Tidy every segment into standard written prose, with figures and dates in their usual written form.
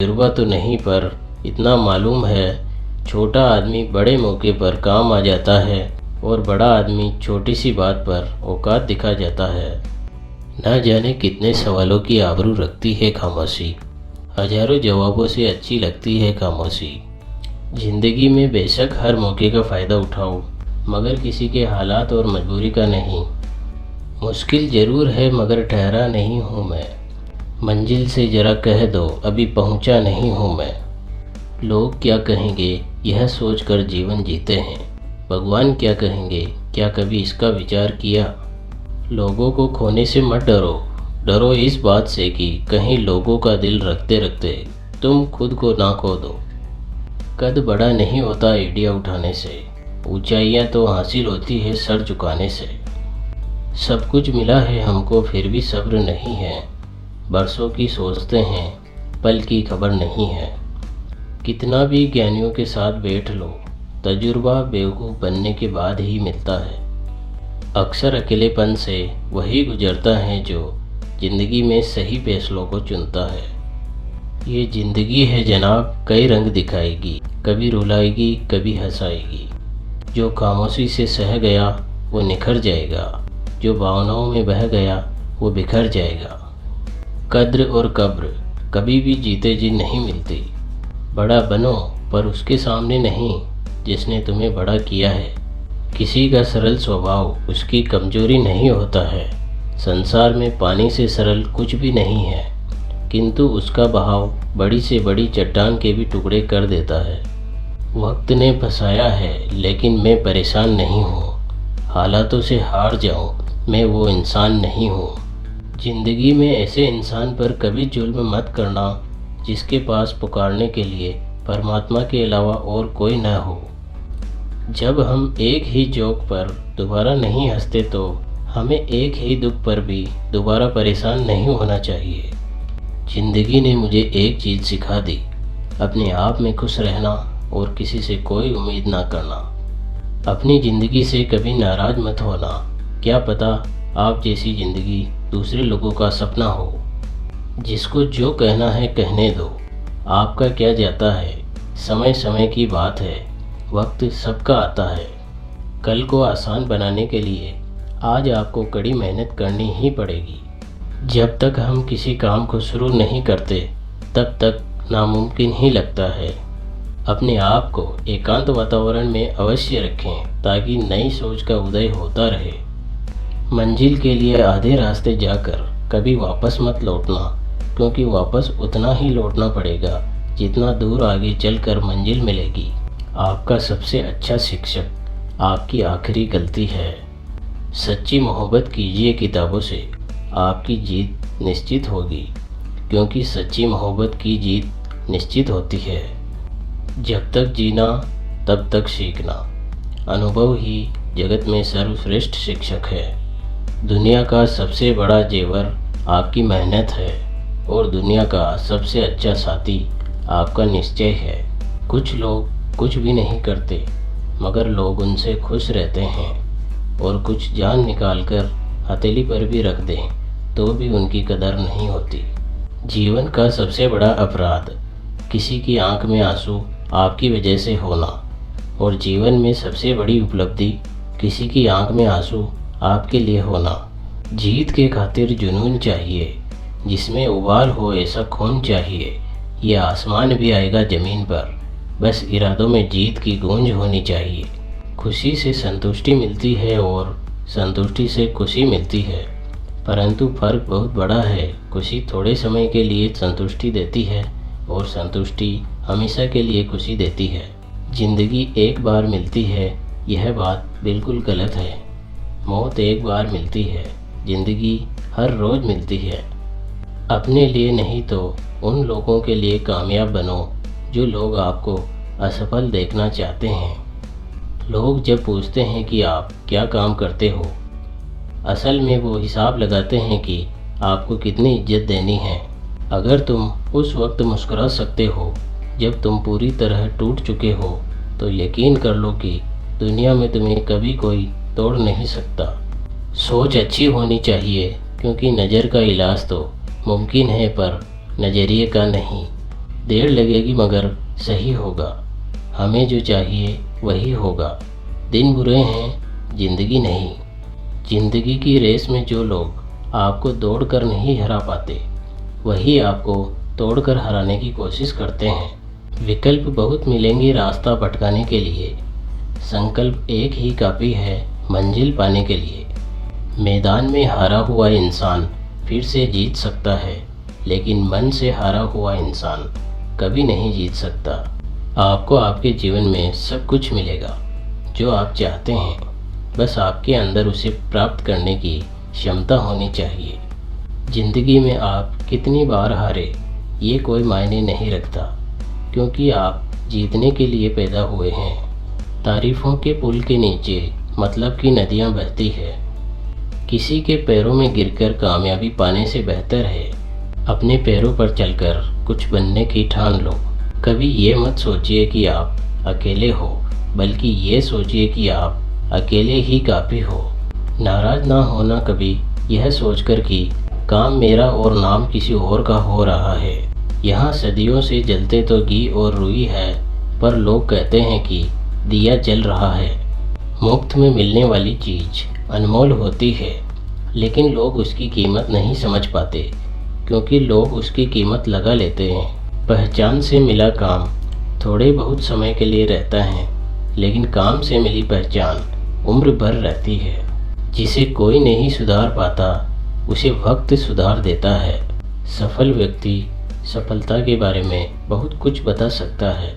तजुर्बा तो नहीं पर इतना मालूम है, छोटा आदमी बड़े मौके पर काम आ जाता है और बड़ा आदमी छोटी सी बात पर औकात दिखा जाता है। न जाने कितने सवालों की आबरू रखती है खामोशी, हजारों जवाबों से अच्छी लगती है खामोशी। जिंदगी में बेशक हर मौके का फ़ायदा उठाओ, मगर किसी के हालात और मजबूरी का नहीं। मुश्किल ज़रूर है मगर ठहरा नहीं हूँ मैं, मंजिल से ज़रा कह दो अभी पहुँचा नहीं हूँ मैं। लोग क्या कहेंगे यह सोचकर जीवन जीते हैं, भगवान क्या कहेंगे क्या कभी इसका विचार किया। लोगों को खोने से मत डरो, डरो इस बात से कि कहीं लोगों का दिल रखते रखते तुम खुद को ना खो दो। कद बड़ा नहीं होता आइडिया उठाने से, ऊंचाइयां तो हासिल होती है सर झुकाने से। सब कुछ मिला है हमको फिर भी सब्र नहीं है, बरसों की सोचते हैं पल की खबर नहीं है। कितना भी ज्ञानियों के साथ बैठ लो, तजुर्बा बेवकूफ़ बनने के बाद ही मिलता है। अक्सर अकेलेपन से वही गुजरता है जो ज़िंदगी में सही फैसलों को चुनता है। ये ज़िंदगी है जनाब, कई रंग दिखाएगी, कभी रुलाएगी कभी हंसाएगी। जो खामोशी से सह गया वो निखर जाएगा, जो भावनाओं में बह गया वो बिखर जाएगा। कद्र और कब्र कभी भी जीते जी नहीं मिलती। बड़ा बनो पर उसके सामने नहीं जिसने तुम्हें बड़ा किया है। किसी का सरल स्वभाव उसकी कमजोरी नहीं होता है। संसार में पानी से सरल कुछ भी नहीं है, किंतु उसका बहाव बड़ी से बड़ी चट्टान के भी टुकड़े कर देता है। वक्त ने फंसाया है लेकिन मैं परेशान नहीं हूँ, हालातों से हार जाऊँ मैं वो इंसान नहीं हूँ। जिंदगी में ऐसे इंसान पर कभी जुल्म मत करना जिसके पास पुकारने के लिए परमात्मा के अलावा और कोई न हो। जब हम एक ही जोक पर दोबारा नहीं हंसते तो हमें एक ही दुख पर भी दोबारा परेशान नहीं होना चाहिए। जिंदगी ने मुझे एक चीज़ सिखा दी, अपने आप में खुश रहना और किसी से कोई उम्मीद ना करना। अपनी ज़िंदगी से कभी नाराज़ मत होना, क्या पता आप जैसी ज़िंदगी दूसरे लोगों का सपना हो। जिसको जो कहना है कहने दो, आपका क्या जाता है, समय समय की बात है, वक्त सबका आता है। कल को आसान बनाने के लिए आज आपको कड़ी मेहनत करनी ही पड़ेगी। जब तक हम किसी काम को शुरू नहीं करते तब तक नामुमकिन ही लगता है। अपने आप को एकांत वातावरण में अवश्य रखें ताकि नई सोच का उदय होता रहे। मंजिल के लिए आधे रास्ते जाकर कभी वापस मत लौटना, क्योंकि वापस उतना ही लौटना पड़ेगा जितना दूर आगे चलकर मंजिल मिलेगी। आपका सबसे अच्छा शिक्षक आपकी आखिरी गलती है। सच्ची मोहब्बत कीजिए किताबों से, आपकी जीत निश्चित होगी, क्योंकि सच्ची मोहब्बत की जीत निश्चित होती है। जब तक जीना तब तक सीखना, अनुभव ही जगत में सर्वश्रेष्ठ शिक्षक है। दुनिया का सबसे बड़ा जेवर आपकी मेहनत है और दुनिया का सबसे अच्छा साथी आपका निश्चय है। कुछ लोग कुछ भी नहीं करते मगर लोग उनसे खुश रहते हैं, और कुछ जान निकाल कर हथेली पर भी रख दें तो भी उनकी कदर नहीं होती। जीवन का सबसे बड़ा अपराध किसी की आंख में आंसू आपकी वजह से होना, और जीवन में सबसे बड़ी उपलब्धि किसी की आंख में आंसू आपके लिए होना। जीत के खातिर जुनून चाहिए, जिसमें उबाल हो ऐसा खून चाहिए। ये आसमान भी आएगा ज़मीन पर, बस इरादों में जीत की गूंज होनी चाहिए। खुशी से संतुष्टि मिलती है और संतुष्टि से खुशी मिलती है, परंतु फर्क बहुत बड़ा है। खुशी थोड़े समय के लिए संतुष्टि देती है और संतुष्टि हमेशा के लिए खुशी देती है। जिंदगी एक बार मिलती है, यह बात बिल्कुल गलत है। मौत एक बार मिलती है, जिंदगी हर रोज़ मिलती है। अपने लिए नहीं तो उन लोगों के लिए कामयाब बनो जो लोग आपको असफल देखना चाहते हैं। लोग जब पूछते हैं कि आप क्या काम करते हो, असल में वो हिसाब लगाते हैं कि आपको कितनी इज्जत देनी है। अगर तुम उस वक्त मुस्कुरा सकते हो जब तुम पूरी तरह टूट चुके हो, तो यकीन कर लो कि दुनिया में तुम्हें कभी कोई तोड़ नहीं सकता। सोच अच्छी होनी चाहिए, क्योंकि नज़र का इलाज तो मुमकिन है पर नज़रिए का नहीं। देर लगेगी मगर सही होगा। हमें जो चाहिए वही होगा। दिन बुरे हैं, जिंदगी नहीं। जिंदगी की रेस में जो लोग आपको दौड़कर नहीं हरा पाते, वही आपको तोड़कर हराने की कोशिश करते हैं। विकल्प बहुत मिलेंगे रास्ता भटकाने के लिए, संकल्प एक ही काफ़ी है मंजिल पाने के लिए। मैदान में हारा हुआ इंसान फिर से जीत सकता है, लेकिन मन से हारा हुआ इंसान कभी नहीं जीत सकता। आपको आपके जीवन में सब कुछ मिलेगा जो आप चाहते हैं, बस आपके अंदर उसे प्राप्त करने की क्षमता होनी चाहिए। ज़िंदगी में आप कितनी बार हारे ये कोई मायने नहीं रखता, क्योंकि आप जीतने के लिए पैदा हुए हैं। तारीफ़ों के पुल के नीचे मतलब की नदियाँ बहती है। किसी के पैरों में गिरकर कामयाबी पाने से बेहतर है अपने पैरों पर चलकर कुछ बनने की ठान लो। कभी ये मत सोचिए कि आप अकेले हो, बल्कि ये सोचिए कि आप अकेले ही काफ़ी हो। नाराज़ ना होना कभी यह सोचकर कि काम मेरा और नाम किसी और का हो रहा है। यहाँ सदियों से जलते तो घी और रुई है, पर लोग कहते हैं कि दिया जल रहा है। मुफ्त में मिलने वाली चीज़ अनमोल होती है, लेकिन लोग उसकी कीमत नहीं समझ पाते, क्योंकि लोग उसकी कीमत लगा लेते हैं। पहचान से मिला काम थोड़े बहुत समय के लिए रहता है, लेकिन काम से मिली पहचान उम्र भर रहती है। जिसे कोई नहीं सुधार पाता, उसे वक्त सुधार देता है। सफल व्यक्ति सफलता के बारे में बहुत कुछ बता सकता है।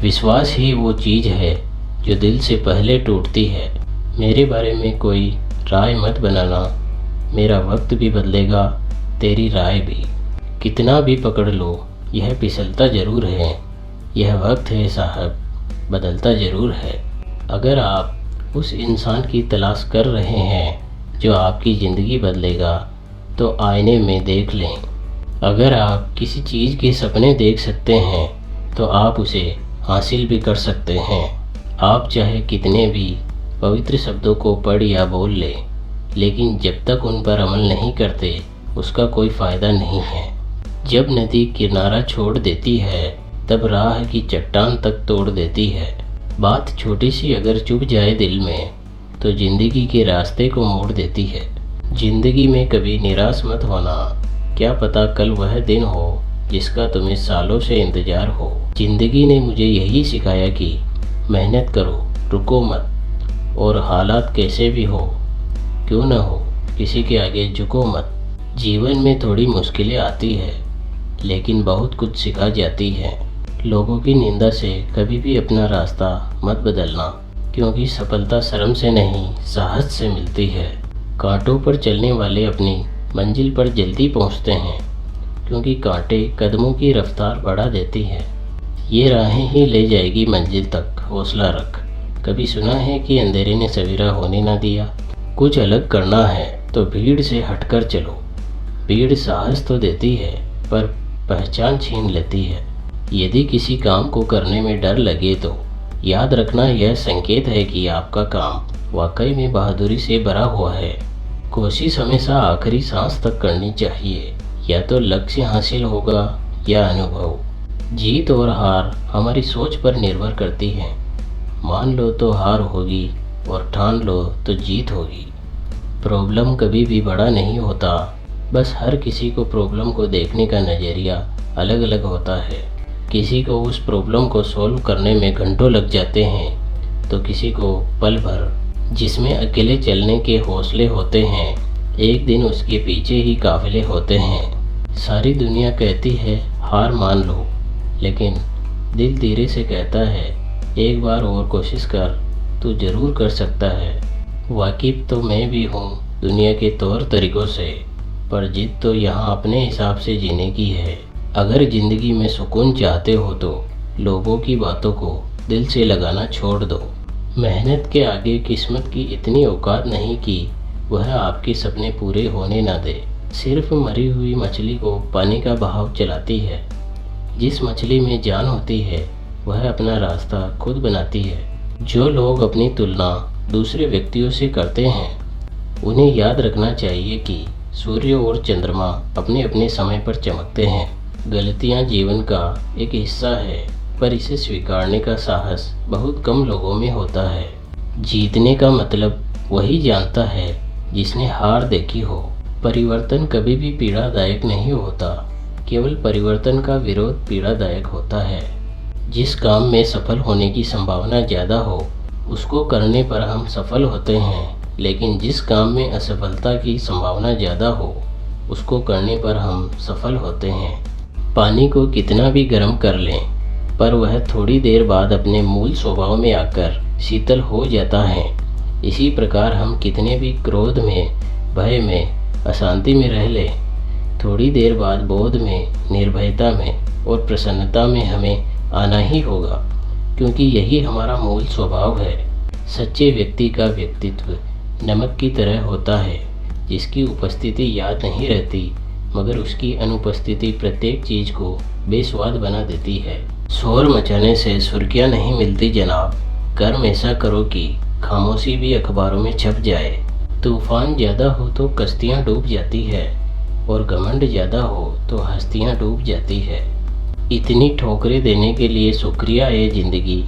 विश्वास ही वो चीज़ है जो दिल से पहले टूटती है। मेरे बारे में कोई राय मत बनाना, मेरा वक्त भी बदलेगा, तेरी राय भी। कितना भी पकड़ लो, यह फिसलता ज़रूर है। यह वक्त है साहब, बदलता ज़रूर है। अगर आप उस इंसान की तलाश कर रहे हैं जो आपकी ज़िंदगी बदलेगा, तो आईने में देख लें। अगर आप किसी चीज़ के सपने देख सकते हैं, तो आप उसे हासिल भी कर सकते हैं। आप चाहे कितने भी पवित्र शब्दों को पढ़ या बोल लें, लेकिन जब तक उन पर अमल नहीं करते, उसका कोई फ़ायदा नहीं है। जब नदी किनारा छोड़ देती है, तब राह की चट्टान तक तोड़ देती है। बात छोटी सी अगर चुभ जाए दिल में, तो ज़िंदगी के रास्ते को मोड़ देती है। ज़िंदगी में कभी निराश मत होना, क्या पता कल वह दिन हो जिसका तुम्हें सालों से इंतज़ार हो। ज़िंदगी ने मुझे यही सिखाया कि मेहनत करो, रुको मत, और हालात कैसे भी हो क्यों न हो, किसी के आगे झुको मत। जीवन में थोड़ी मुश्किलें आती है, लेकिन बहुत कुछ सिखा जाती है। लोगों की निंदा से कभी भी अपना रास्ता मत बदलना, क्योंकि सफलता शर्म से नहीं, साहस से मिलती है। कांटों पर चलने वाले अपनी मंजिल पर जल्दी पहुंचते हैं, क्योंकि कांटे कदमों की रफ्तार बढ़ा देती है। ये राहें ही ले जाएगी मंजिल तक, हौसला रख। कभी सुना है कि अंधेरे ने सवेरा होने ना दिया। कुछ अलग करना है तो भीड़ से हटकर चलो। भीड़ साहस तो देती है, पर पहचान छीन लेती है। यदि किसी काम को करने में डर लगे, तो याद रखना यह संकेत है कि आपका काम वाकई में बहादुरी से भरा हुआ है। कोशिश हमेशा आखिरी सांस तक करनी चाहिए। या तो लक्ष्य हासिल होगा या अनुभव। जीत और हार हमारी सोच पर निर्भर करती है। मान लो तो हार होगी, और ठान लो तो जीत होगी। प्रॉब्लम कभी भी बड़ा नहीं होता, बस हर किसी को प्रॉब्लम को देखने का नज़रिया अलग अलग होता है। किसी को उस प्रॉब्लम को सॉल्व करने में घंटों लग जाते हैं, तो किसी को पल भर। जिसमें अकेले चलने के हौसले होते हैं, एक दिन उसके पीछे ही काफिले होते हैं। सारी दुनिया कहती है हार मान लो, लेकिन दिल धीरे से कहता है एक बार और कोशिश कर, तू ज़रूर कर सकता है। वाकिफ तो मैं भी हूँ दुनिया के तौर तरीक़ों से, पर जिद तो यहाँ अपने हिसाब से जीने की है। अगर ज़िंदगी में सुकून चाहते हो, तो लोगों की बातों को दिल से लगाना छोड़ दो। मेहनत के आगे किस्मत की इतनी औकात नहीं कि वह आपके सपने पूरे होने ना दे। सिर्फ मरी हुई मछली को पानी का बहाव चलाती है। जिस मछली में जान होती है, वह अपना रास्ता खुद बनाती है। जो लोग अपनी तुलना दूसरे व्यक्तियों से करते हैं, उन्हें याद रखना चाहिए कि सूर्य और चंद्रमा अपने अपने समय पर चमकते हैं। गलतियां जीवन का एक हिस्सा है, पर इसे स्वीकारने का साहस बहुत कम लोगों में होता है। जीतने का मतलब वही जानता है जिसने हार देखी हो। परिवर्तन कभी भी पीड़ादायक नहीं होता, केवल परिवर्तन का विरोध पीड़ादायक होता है। जिस काम में सफल होने की संभावना ज़्यादा हो उसको करने पर हम सफल होते हैं, लेकिन जिस काम में असफलता की संभावना ज़्यादा हो उसको करने पर हम सफल होते हैं। पानी को कितना भी गर्म कर लें, पर वह थोड़ी देर बाद अपने मूल स्वभाव में आकर शीतल हो जाता है। इसी प्रकार हम कितने भी क्रोध में, भय में, अशांति में रह लें, थोड़ी देर बाद बोध में, निर्भयता में और प्रसन्नता में हमें आना ही होगा, क्योंकि यही हमारा मूल स्वभाव है। सच्चे व्यक्ति का व्यक्तित्व नमक की तरह होता है, जिसकी उपस्थिति याद नहीं रहती, मगर उसकी अनुपस्थिति प्रत्येक चीज़ को बेस्वाद बना देती है। शोर मचाने से सुर्खियाँ नहीं मिलती जनाब, कर्म ऐसा करो कि खामोशी भी अखबारों में छप जाए। तूफान ज़्यादा हो तो कश्तियाँ डूब जाती है, और घमंड ज़्यादा हो तो हस्तियाँ डूब जाती है। इतनी ठोकरें देने के लिए शुक्रिया है ज़िंदगी,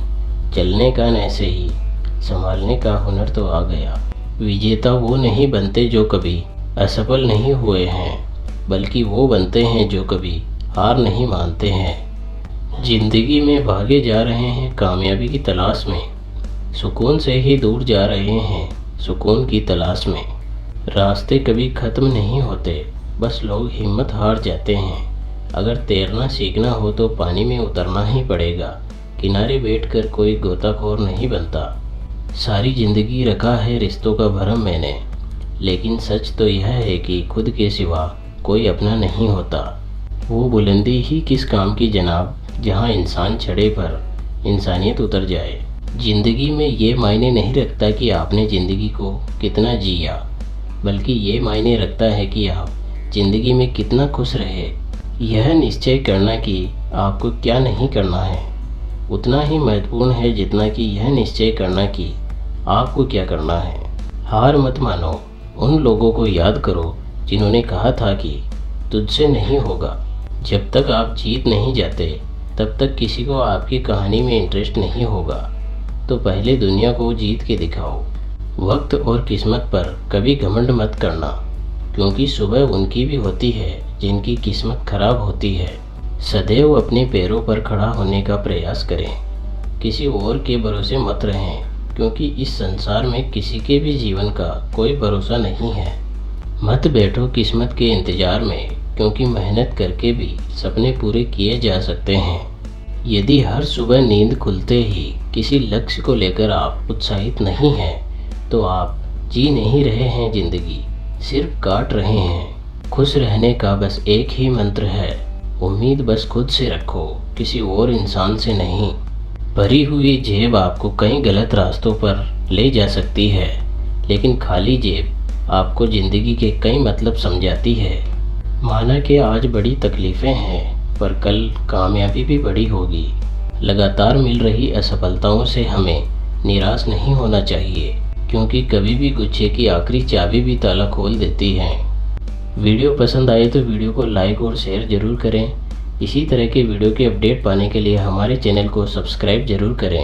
चलने का न सही, संभालने का हुनर तो आ गया। विजेता वो नहीं बनते जो कभी असफल नहीं हुए हैं, बल्कि वो बनते हैं जो कभी हार नहीं मानते हैं। जिंदगी में भागे जा रहे हैं कामयाबी की तलाश में, सुकून से ही दूर जा रहे हैं सुकून की तलाश में। रास्ते कभी ख़त्म नहीं होते, बस लोग हिम्मत हार जाते हैं। अगर तैरना सीखना हो तो पानी में उतरना ही पड़ेगा, किनारे बैठकर कोई गोताखोर नहीं बनता। सारी ज़िंदगी रखा है रिश्तों का भरम मैंने, लेकिन सच तो यह है कि खुद के सिवा कोई अपना नहीं होता। वो बुलंदी ही किस काम की जनाब, जहाँ इंसान चढ़े पर इंसानियत उतर जाए। ज़िंदगी में ये मायने नहीं रखता कि आपने ज़िंदगी को कितना जिया, बल्कि ये मायने रखता है कि आप ज़िंदगी में कितना खुश रहे। यह निश्चय करना कि आपको क्या नहीं करना है उतना ही महत्वपूर्ण है जितना कि यह निश्चय करना कि आपको क्या करना है। हार मत मानो, उन लोगों को याद करो जिन्होंने कहा था कि तुझसे नहीं होगा। जब तक आप जीत नहीं जाते तब तक किसी को आपकी कहानी में इंटरेस्ट नहीं होगा, तो पहले दुनिया को जीत के दिखाओ। वक्त और किस्मत पर कभी घमंड मत करना, क्योंकि सुबह उनकी भी होती है जिनकी किस्मत खराब होती है। सदैव अपने पैरों पर खड़ा होने का प्रयास करें, किसी और के भरोसे मत रहें, क्योंकि इस संसार में किसी के भी जीवन का कोई भरोसा नहीं है। मत बैठो किस्मत के इंतज़ार में, क्योंकि मेहनत करके भी सपने पूरे किए जा सकते हैं। यदि हर सुबह नींद खुलते ही किसी लक्ष्य को लेकर आप उत्साहित नहीं हैं, तो आप जी नहीं रहे हैं ज़िंदगी, सिर्फ काट रहे हैं। खुश रहने का बस एक ही मंत्र है, उम्मीद बस खुद से रखो, किसी और इंसान से नहीं। भरी हुई जेब आपको कई गलत रास्तों पर ले जा सकती है, लेकिन खाली जेब आपको ज़िंदगी के कई मतलब समझाती है। माना कि आज बड़ी तकलीफ़ें हैं, पर कल कामयाबी भी बड़ी होगी। लगातार मिल रही असफलताओं से हमें निराश नहीं होना चाहिए, क्योंकि कभी भी गुच्छे की आखिरी चाबी भी ताला खोल देती है। वीडियो पसंद आए तो वीडियो को लाइक और शेयर ज़रूर करें। इसी तरह के वीडियो के अपडेट पाने के लिए हमारे चैनल को सब्सक्राइब ज़रूर करें।